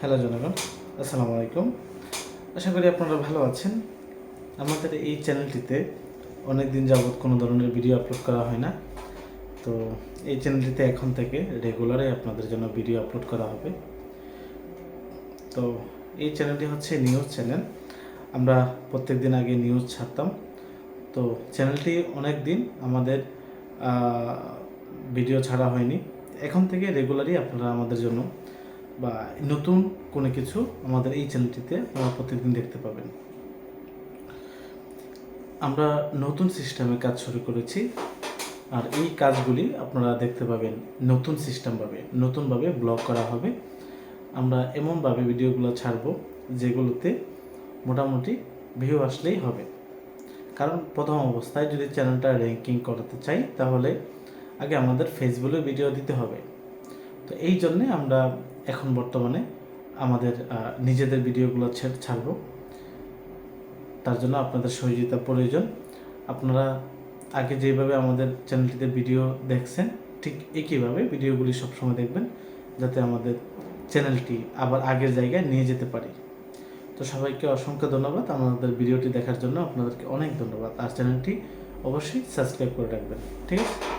Hello জনগণ, আসসালামু আলাইকুম। আশা করি আপনারা ভালো আছেন। আমাদের এই চ্যানেলটিতে অনেক দিন যাবৎ কোনো ধরনের ভিডিও আপলোড করা হয় না। তো এই চ্যানেলটিতে এখন থেকে রেগুলারই আপনাদের জন্য ভিডিও আপলোড করা হবে। তো এই চ্যানেলটি হচ্ছে নিউজ চ্যানেল। আমরা প্রত্যেক দিন আগে নিউজ ছাড়তাম। তো চ্যানেলটি অনেক দিন আমাদের ভিডিও ছাড়া হয়নি। এখন থেকে রেগুলারই আপনারা আমাদের জন্য বা নতুন কোনো কিছু আমাদের এই চ্যানেলটিতে আপনারা প্রত্যেকদিন দেখতে পাবেন। আমরা নতুন সিস্টেমে কাজ শুরু করেছি, আর এই কাজগুলি আপনারা দেখতে পাবেন নতুনভাবে ব্লগ করা হবে। আমরা এমনভাবে ভিডিওগুলো ছাড়বো যেগুলোতে মোটামুটি ভিউ আসলেই হবে। কারণ প্রথম অবস্থায় যদি চ্যানেলটা র্যাঙ্কিং করতে চাই তাহলে আগে আমাদের ফেসবুকে ভিডিও দিতে হবে। তো এই জন্যে আমরা এখন বর্তমানে আমাদের নিজেদের ভিডিওগুলো ছাড়ব। তার জন্য আপনাদের সহযোগিতা প্রয়োজন। আপনারা আগে যেভাবে আমাদের চ্যানেলটিতে ভিডিও দেখছেন ঠিক একইভাবে ভিডিওগুলি সবসময় দেখবেন, যাতে আমাদের চ্যানেলটি আবার আগের জায়গায় নিয়ে যেতে পারি। তো সবাইকে অসংখ্য ধন্যবাদ আমাদের ভিডিওটি দেখার জন্য। আপনাদেরকে অনেক ধন্যবাদ। আর চ্যানেলটি অবশ্যই সাবস্ক্রাইব করে রাখবেন। ঠিক আছে।